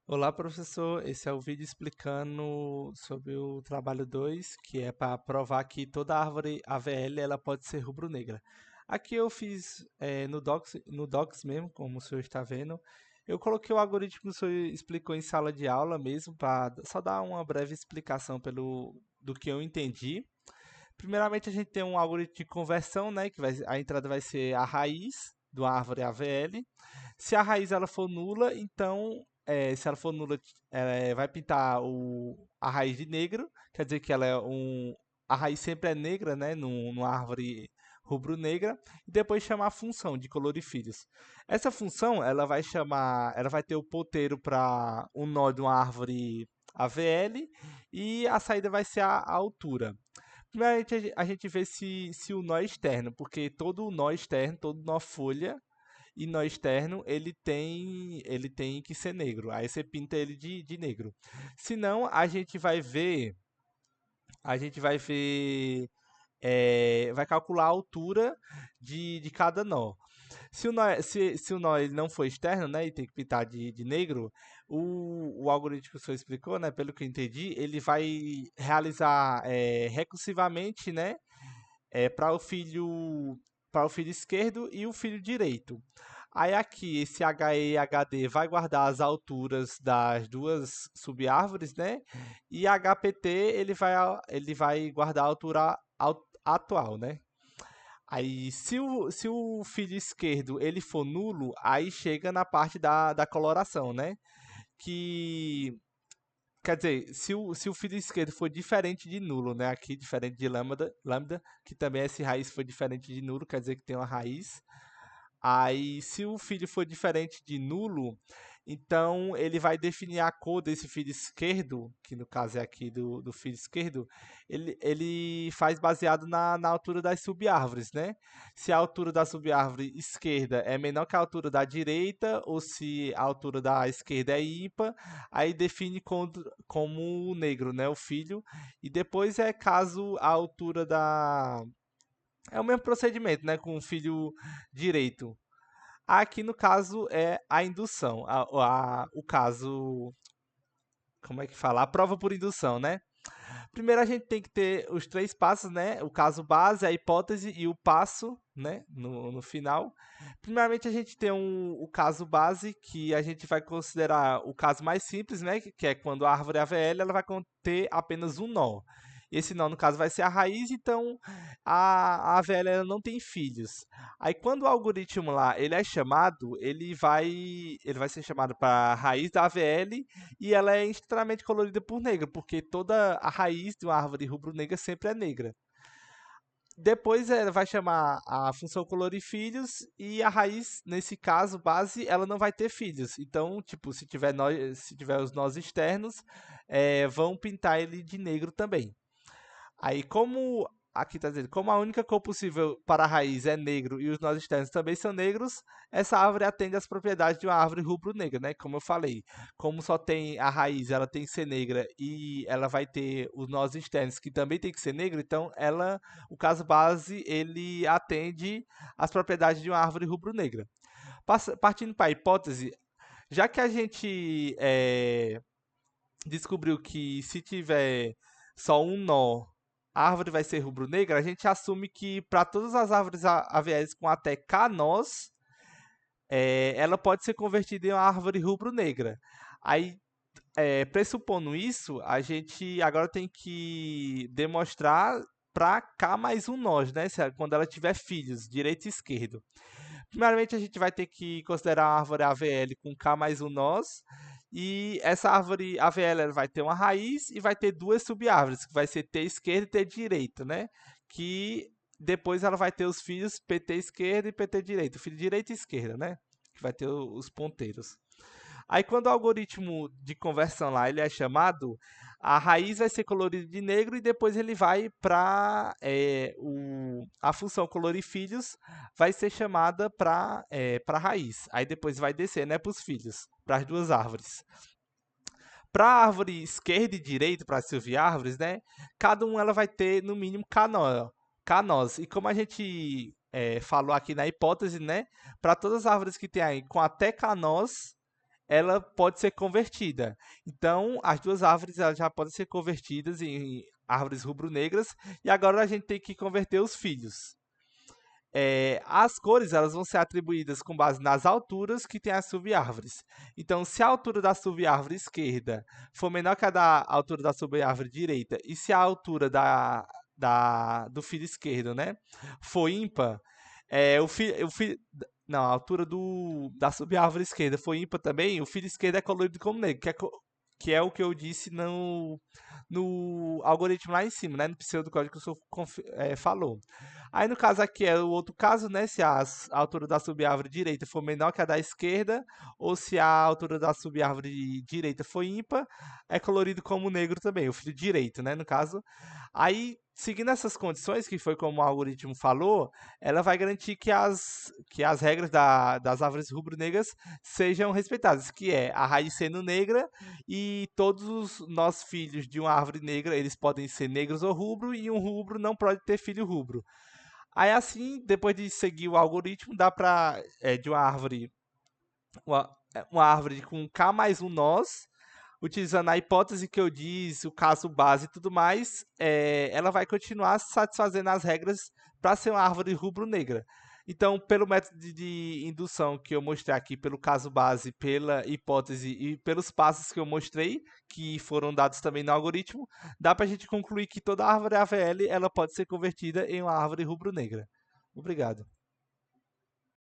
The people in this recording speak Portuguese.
Olá, professor. Esse é o vídeo explicando sobre o trabalho 2, que é para provar que toda árvore AVL ela pode ser rubro-negra. Aqui eu fiz no Docs mesmo, como o senhor está vendo. Eu coloquei o algoritmo que o senhor explicou em sala de aula mesmo, para só dar uma breve explicação do que eu entendi. Primeiramente, a gente tem um algoritmo de conversão, né, a entrada vai ser a raiz de uma árvore AVL. Se a raiz ela for nula, então, se ela for nula, vai pintar a raiz de negro, quer dizer que a raiz sempre é negra, né, numa árvore rubro-negra, e depois chamar a função de colorifilhos. Essa função, ela vai ter o ponteiro para um nó de uma árvore AVL, e a saída vai ser a altura. Primeiramente, a gente vê se o nó é externo, porque todo nó externo, todo nó folha e nó externo, ele tem que ser negro. Aí você pinta ele de negro. Senão, vai calcular a altura de cada nó. Se o nó ele não for externo, né, e tem que pintar de negro, o algoritmo que o senhor explicou, né, pelo que eu entendi, ele vai realizar recursivamente, né, para o filho esquerdo e o filho direito. Aí aqui, esse HE e HD vai guardar as alturas das duas subárvores, né? E HPT ele vai guardar a altura atual, né? Aí, se o filho esquerdo ele for nulo, aí chega na parte da coloração, né? Que Quer dizer, se o filho esquerdo for diferente de nulo, né? Aqui, diferente de lambda, que também esse raiz foi diferente de nulo, quer dizer que tem uma raiz. Aí, se o filho for diferente de nulo, então ele vai definir a cor desse filho esquerdo, que no caso é aqui do filho esquerdo, ele faz baseado na altura das subárvores, né? Se a altura da subárvore esquerda é menor que a altura da direita, ou se a altura da esquerda é ímpar, aí define como negro, né? O filho. E depois caso a altura da. É o mesmo procedimento, né? Com o filho direito. Aqui no caso é a indução, o caso, como é que fala? A prova por indução, né? Primeiro a gente tem que ter os três passos, né? O caso base, a hipótese e o passo, né? No final. Primeiramente a gente tem o caso base, que a gente vai considerar o caso mais simples, né? Que é quando a árvore AVL ela vai conter apenas um nó. Esse nó, no caso, vai ser a raiz, então a AVL ela não tem filhos. Aí quando o algoritmo lá ele é chamado, ele vai ser chamado para a raiz da AVL e ela é extremamente colorida por negro, porque toda a raiz de uma árvore rubro-negra sempre é negra. Depois ela vai chamar a função colorifilhos e a raiz, nesse caso, base, ela não vai ter filhos. Então, tipo, se tiver os nós externos, vão pintar ele de negro também. Aí, aqui está dizendo, como a única cor possível para a raiz é negro e os nós externos também são negros, essa árvore atende às propriedades de uma árvore rubro-negra, né? Como eu falei, como só tem a raiz, ela tem que ser negra e ela vai ter os nós externos que também tem que ser negro, então o caso base, ele atende às propriedades de uma árvore rubro-negra. Partindo para a hipótese, já que a gente descobriu que se tiver só um nó, a árvore vai ser rubro-negra, a gente assume que para todas as árvores AVS com até K nós, ela pode ser convertida em uma árvore rubro-negra. Aí, pressupondo isso, a gente agora tem que demonstrar para K mais um nós, né? Quando ela tiver filhos, direito e esquerdo. Primeiramente, a gente vai ter que considerar a árvore AVL com K mais um nós. E essa árvore AVL ela vai ter uma raiz e vai ter duas subárvores, que vai ser T esquerda e T direita, né? Que depois ela vai ter os filhos PT esquerda e PT direita, o filho direita e esquerda, né? Que vai ter os ponteiros. Aí quando o algoritmo de conversão lá ele é chamado, a raiz vai ser colorida de negro e depois ele vai para a função colorifilhos vai ser chamada para a raiz. Aí depois vai descer, né, para os filhos, para as duas árvores. Para a árvore esquerda e direita, para as silviárvores, né, cada uma ela vai ter no mínimo canós. E como a gente falou aqui na hipótese, né, para todas as árvores que tem aí com até canós, ela pode ser convertida. Então, as duas árvores elas já podem ser convertidas em árvores rubro-negras e agora a gente tem que converter os filhos. As cores elas vão ser atribuídas com base nas alturas que tem as subárvores. Então, se a altura da subárvore esquerda for menor que a da altura da subárvore direita, e se a altura do filho esquerdo, né, for ímpar, não, a altura da subárvore esquerda foi ímpar também, o filho esquerdo é colorido como negro, que é o que eu disse no algoritmo lá em cima, né? No pseudocódigo que o senhor falou. Aí no caso aqui é o outro caso, né? Se a altura da subárvore direita for menor que a da esquerda, ou se a altura da subárvore direita for ímpar, é colorido como negro também, o filho direito, né? No caso. Aí, seguindo essas condições, que foi como o algoritmo falou, ela vai garantir que as regras das árvores rubro-negras sejam respeitadas, que é a raiz sendo negra e todos os nossos filhos de uma árvore negra, eles podem ser negros ou rubro, e um rubro não pode ter filho rubro. Aí assim, depois de seguir o algoritmo, dá para de uma árvore com K mais um nós, utilizando a hipótese que eu disse, o caso base e tudo mais, ela vai continuar satisfazendo as regras para ser uma árvore rubro-negra. Então, pelo método de indução que eu mostrei aqui, pelo caso base, pela hipótese e pelos passos que eu mostrei, que foram dados também no algoritmo, dá para a gente concluir que toda árvore AVL ela pode ser convertida em uma árvore rubro-negra. Obrigado.